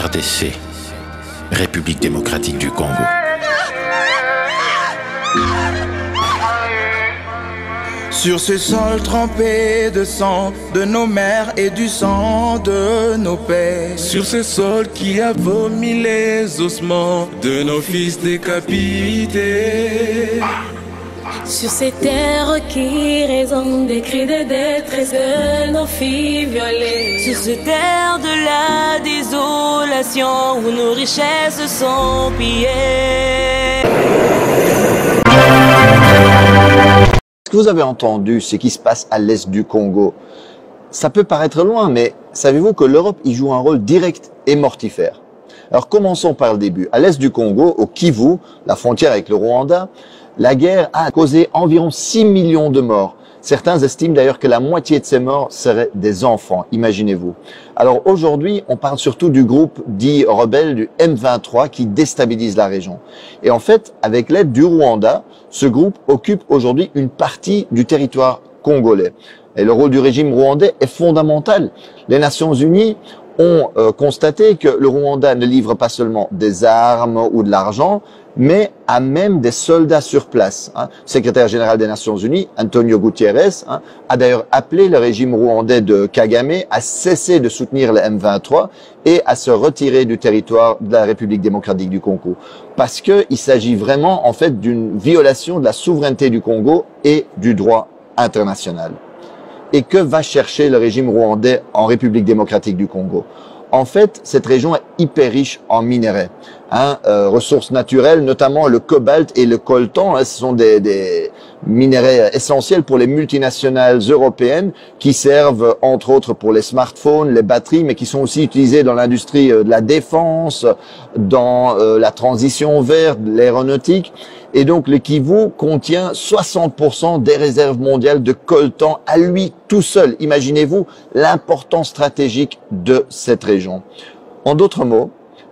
RDC, République démocratique du Congo. Sur ce sol trempé de sang de nos mères et du sang de nos pères. Sur ce sol qui a vomi les ossements de nos fils décapités. Sur ces terres qui résonnent des cris de détresse de nos filles violées. Sur ces terres de la désolation où nos richesses sont pillées. Ce que vous avez entendu, ce qui se passe à l'est du Congo, ça peut paraître loin, mais savez-vous que l'Europe y joue un rôle direct et mortifère? Alors commençons par le début. À l'est du Congo, au Kivu, la frontière avec le Rwanda, la guerre a causé environ 6 millions de morts. Certains estiment d'ailleurs que la moitié de ces morts seraient des enfants, imaginez-vous. Alors aujourd'hui, on parle surtout du groupe dit rebelle du M23 qui déstabilise la région. Et en fait, avec l'aide du Rwanda, ce groupe occupe aujourd'hui une partie du territoire congolais. Et le rôle du régime rwandais est fondamental. Les Nations Unies ont constaté que le Rwanda ne livre pas seulement des armes ou de l'argent, mais a même des soldats sur place. Le secrétaire général des Nations Unies, Antonio Guterres, a d'ailleurs appelé le régime rwandais de Kagame à cesser de soutenir le M23 et à se retirer du territoire de la République démocratique du Congo. Parce qu'il s'agit vraiment, en fait, d'une violation de la souveraineté du Congo et du droit international. Et que va chercher le régime rwandais en République démocratique du Congo? En fait, cette région est hyper riche en minerais, ressources naturelles, notamment le cobalt et le coltan. Ce sont des minerais essentiels pour les multinationales européennes qui servent entre autres pour les smartphones, les batteries, mais qui sont aussi utilisés dans l'industrie de la défense, dans la transition verte, l'aéronautique. Et donc le Kivu contient 60% des réserves mondiales de coltan à lui tout seul. Imaginez-vous l'importance stratégique de cette région. En d'autres mots,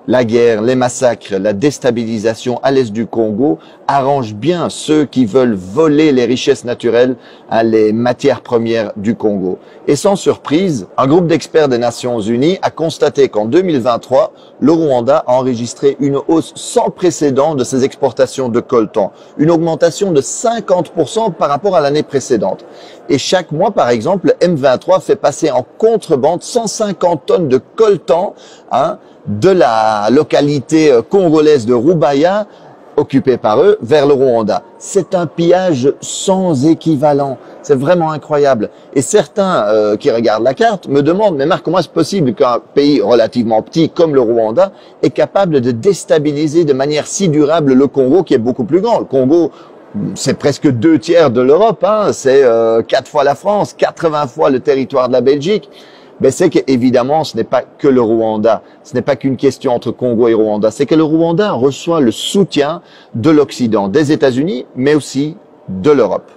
la guerre, les massacres, la déstabilisation à l'est du Congo arrangent bien ceux qui veulent voler les richesses naturelles, les matières premières du Congo. Et sans surprise, un groupe d'experts des Nations Unies a constaté qu'en 2023, le Rwanda a enregistré une hausse sans précédent de ses exportations de coltan, une augmentation de 50% par rapport à l'année précédente. Et chaque mois, par exemple, le M23 fait passer en contrebande 150 tonnes de coltan, de la localité congolaise de Rubaya, occupée par eux, vers le Rwanda. C'est un pillage sans équivalent. C'est vraiment incroyable. Et certains qui regardent la carte me demandent, mais Marc, comment est-ce possible qu'un pays relativement petit comme le Rwanda est capable de déstabiliser de manière si durable le Congo, qui est beaucoup plus grand? Le Congo, c'est presque 2/3 de l'Europe, c'est 4 fois la France, 80 fois le territoire de la Belgique. Ben c'est qu'évidemment, ce n'est pas que le Rwanda, ce n'est pas qu'une question entre Congo et Rwanda, c'est que le Rwanda reçoit le soutien de l'Occident, des États-Unis, mais aussi de l'Europe.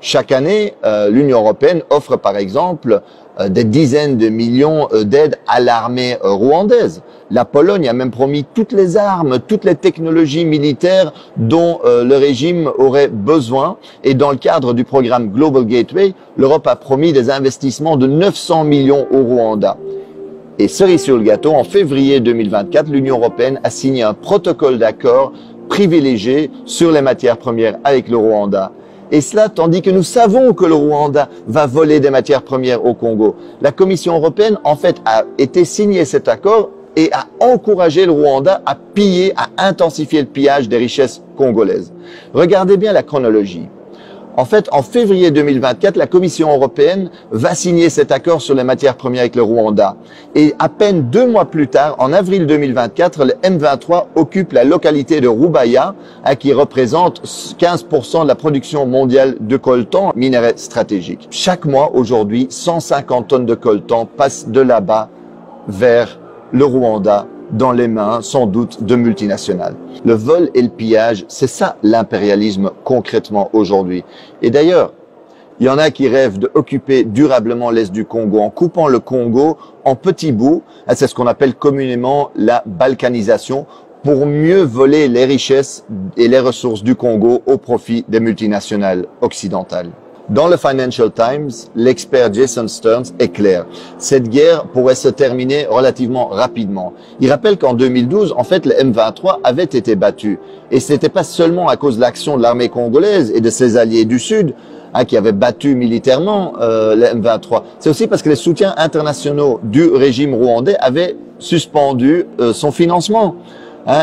Chaque année, l'Union européenne offre par exemple des dizaines de millions d'aides à l'armée rwandaise. La Pologne a même promis toutes les armes, toutes les technologies militaires dont le régime aurait besoin. Et dans le cadre du programme Global Gateway, l'Europe a promis des investissements de 900 millions au Rwanda. Et cerise sur le gâteau, en février 2024, l'Union européenne a signé un protocole d'accord privilégié sur les matières premières avec le Rwanda. Et cela tandis que nous savons que le Rwanda va voler des matières premières au Congo. La Commission européenne, en fait, a été signé cet accord et a encouragé le Rwanda à piller, à intensifier le pillage des richesses congolaises. Regardez bien la chronologie. En fait, en février 2024, la Commission européenne va signer cet accord sur les matières premières avec le Rwanda. Et à peine 2 mois plus tard, en avril 2024, le M23 occupe la localité de Rubaya, qui représente 15% de la production mondiale de coltan, minerai stratégique. Chaque mois, aujourd'hui, 150 tonnes de coltan passent de là-bas vers le Rwanda, dans les mains, sans doute, de multinationales. Le vol et le pillage, c'est ça l'impérialisme concrètement aujourd'hui. Et d'ailleurs, il y en a qui rêvent d'occuper durablement l'est du Congo en coupant le Congo en petits bouts. C'est ce qu'on appelle communément la balkanisation, pour mieux voler les richesses et les ressources du Congo au profit des multinationales occidentales. Dans le Financial Times, l'expert Jason Stearns est clair. Cette guerre pourrait se terminer relativement rapidement. Il rappelle qu'en 2012, en fait, le M23 avait été battu. Et ce n'était pas seulement à cause de l'action de l'armée congolaise et de ses alliés du Sud, qui avaient battu militairement le M23. C'est aussi parce que les soutiens internationaux du régime rwandais avaient suspendu son financement.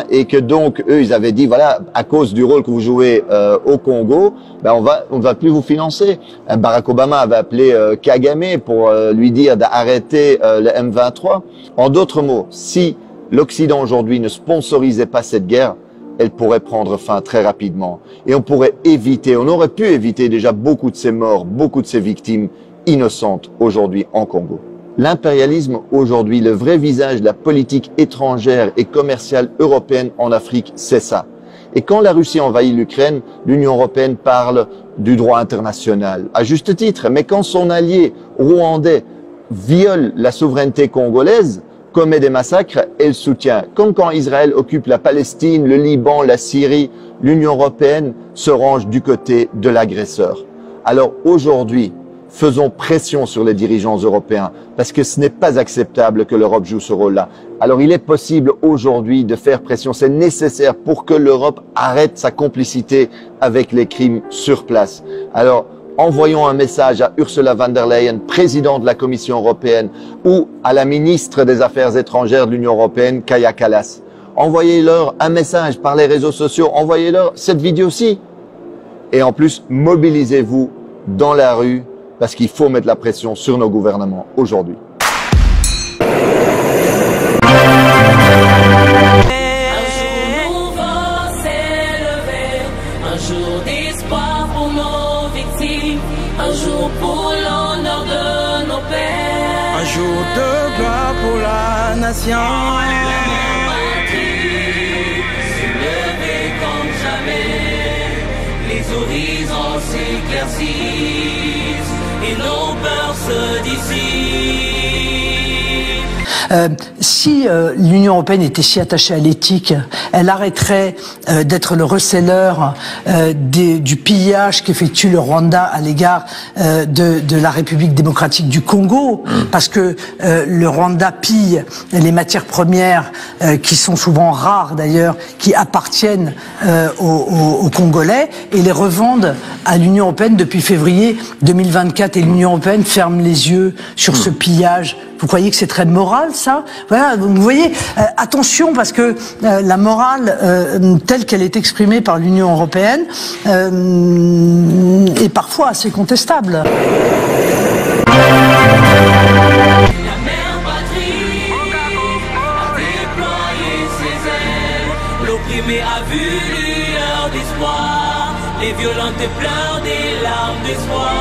Et que donc eux ils avaient dit voilà, à cause du rôle que vous jouez au Congo, ben on va plus vous financer. Barack Obama avait appelé Kagame pour lui dire d'arrêter le M23. En d'autres mots, si l'Occident aujourd'hui ne sponsorisait pas cette guerre, elle pourrait prendre fin très rapidement et on pourrait éviter, on aurait pu éviter déjà beaucoup de ces morts, beaucoup de ces victimes innocentes aujourd'hui en Congo. L'impérialisme aujourd'hui, le vrai visage de la politique étrangère et commerciale européenne en Afrique, c'est ça. Et quand la Russie envahit l'Ukraine, l'Union européenne parle du droit international, à juste titre. Mais quand son allié rwandais viole la souveraineté congolaise, commet des massacres, elle soutient. Comme quand Israël occupe la Palestine, le Liban, la Syrie, l'Union européenne se range du côté de l'agresseur. Alors aujourd'hui, faisons pression sur les dirigeants européens parce que ce n'est pas acceptable que l'Europe joue ce rôle-là. Alors il est possible aujourd'hui de faire pression, c'est nécessaire pour que l'Europe arrête sa complicité avec les crimes sur place. Alors envoyons un message à Ursula von der Leyen, présidente de la Commission européenne, ou à la ministre des Affaires étrangères de l'Union européenne, Kaja Kallas. Envoyez-leur un message par les réseaux sociaux, envoyez-leur cette vidéo-ci. Et en plus, mobilisez-vous dans la rue, parce qu'il faut mettre la pression sur nos gouvernements aujourd'hui. Un jour nouveau s'est levé, un jour d'espoir pour nos victimes, un jour pour l'honneur de nos pères, un jour de gloire pour la nation. Se lever comme jamais, les horizons s'éclaircissent et nos peurs se dissipent. Si l'Union européenne était si attachée à l'éthique, elle arrêterait d'être le receleur du pillage qu'effectue le Rwanda à l'égard de la République démocratique du Congo, parce que le Rwanda pille les matières premières qui sont souvent rares d'ailleurs, qui appartiennent aux Congolais, et les revendent à l'Union européenne depuis février 2024, et l'Union européenne ferme les yeux sur ce pillage. Vous croyez que c'est très moral, ça? Voilà, vous voyez, attention, parce que la morale telle qu'elle est exprimée par l'Union européenne est parfois assez contestable. La mère patrie a déployé ses ailes, l'opprimé a vu lueur d'espoir, les violentes pleurent des larmes d'espoir.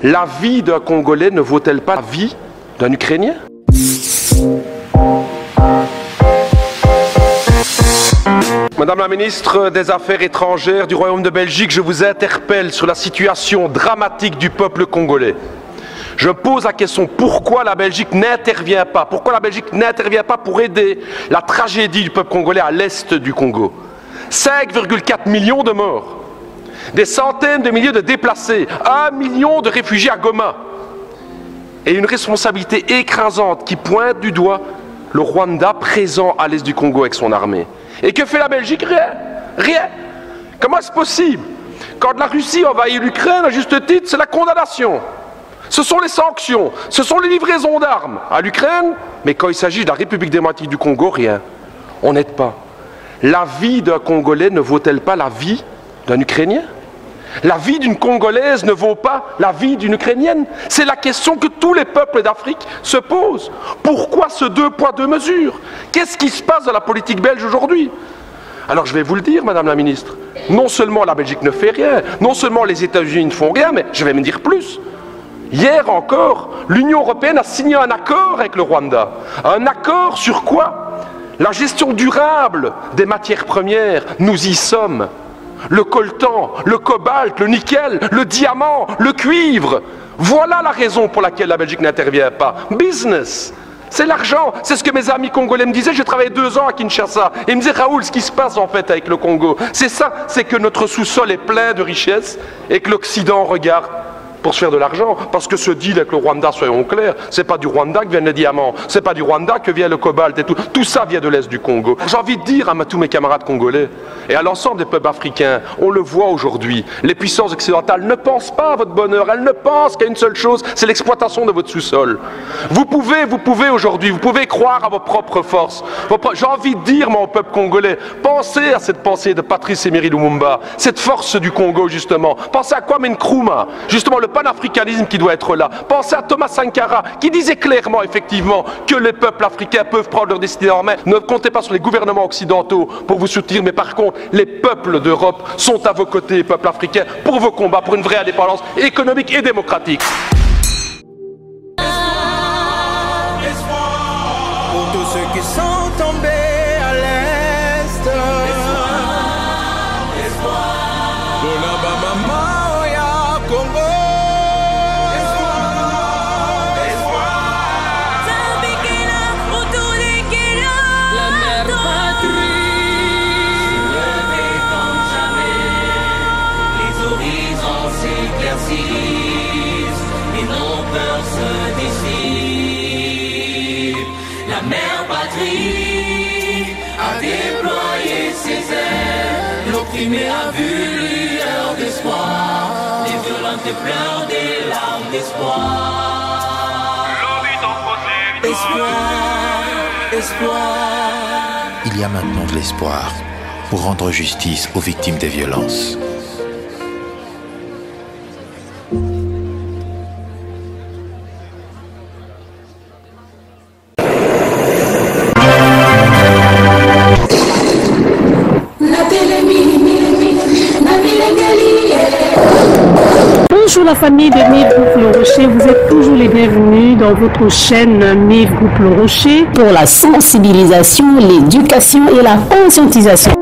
La vie d'un Congolais ne vaut-elle pas la vie d'un Ukrainien? Madame la ministre des Affaires étrangères du Royaume de Belgique, je vous interpelle sur la situation dramatique du peuple congolais. Je pose la question, pourquoi la Belgique n'intervient pas? Pourquoi la Belgique n'intervient pas pour aider la tragédie du peuple congolais à l'est du Congo? 5,4 millions de morts. Des centaines de milliers de déplacés, 1 million de réfugiés à Goma, et une responsabilité écrasante qui pointe du doigt le Rwanda présent à l'est du Congo avec son armée. Et que fait la Belgique? Rien. Rien. Comment est-ce possible? Quand la Russie envahit l'Ukraine, à juste titre, c'est la condamnation. Ce sont les sanctions, ce sont les livraisons d'armes à l'Ukraine, mais quand il s'agit de la République démocratique du Congo, rien. On n'aide pas. La vie d'un Congolais ne vaut-elle pas la vie d'un Ukrainien? La vie d'une Congolaise ne vaut pas la vie d'une Ukrainienne? C'est la question que tous les peuples d'Afrique se posent. Pourquoi ce 2 poids 2 mesures? Qu'est-ce qui se passe dans la politique belge aujourd'hui? Alors je vais vous le dire, Madame la Ministre, non seulement la Belgique ne fait rien, non seulement les États-Unis ne font rien, mais je vais me dire plus. Hier encore, l'Union européenne a signé un accord avec le Rwanda. Un accord sur quoi? La gestion durable des matières premières. Nous y sommes. Le coltan, le cobalt, le nickel, le diamant, le cuivre. Voilà la raison pour laquelle la Belgique n'intervient pas. Business. C'est l'argent, c'est ce que mes amis congolais me disaient. J'ai travaillé 2 ans à Kinshasa et ils me disaient, Raoul, ce qui se passe en fait avec le Congo, c'est ça, c'est que notre sous-sol est plein de richesses et que l'Occident regarde pour se faire de l'argent, parce que ce deal avec le Rwanda, soyons clairs, c'est pas du Rwanda que viennent les diamants, c'est pas du Rwanda que vient le cobalt et tout, tout ça vient de l'Est du Congo. J'ai envie de dire à tous mes camarades congolais et à l'ensemble des peuples africains, on le voit aujourd'hui, les puissances occidentales ne pensent pas à votre bonheur, elles ne pensent qu'à une seule chose, c'est l'exploitation de votre sous-sol. Vous pouvez aujourd'hui, vous pouvez croire à vos propres forces. J'ai envie de dire, moi, au peuple congolais, pensez à cette pensée de Patrice Emery Lumumba, cette force du Congo, justement. Pensez à Kwame Nkrumah, justement, le panafricanisme qui doit être là. Pensez à Thomas Sankara qui disait clairement, effectivement, que les peuples africains peuvent prendre leur destinée en main. Ne comptez pas sur les gouvernements occidentaux pour vous soutenir, mais par contre, les peuples d'Europe sont à vos côtés, les peuples africains, pour vos combats, pour une vraie indépendance économique et démocratique. Pour tous ceux qui sont tombés à l'Est, pour la Bama Oya Congo. Et nos peurs se dissipent. La mère patrie a déployé ses ailes. L'opprimé a vu lueur d'espoir. Les violentes pleurent des larmes d'espoir. Espoir, espoir. Il y a maintenant de l'espoir pour rendre justice aux victimes des violences. Bonjour la famille de Miv Groupe Le Rocher, vous êtes toujours les bienvenus dans votre chaîne Miv Groupe Le Rocher pour la sensibilisation, l'éducation et la conscientisation.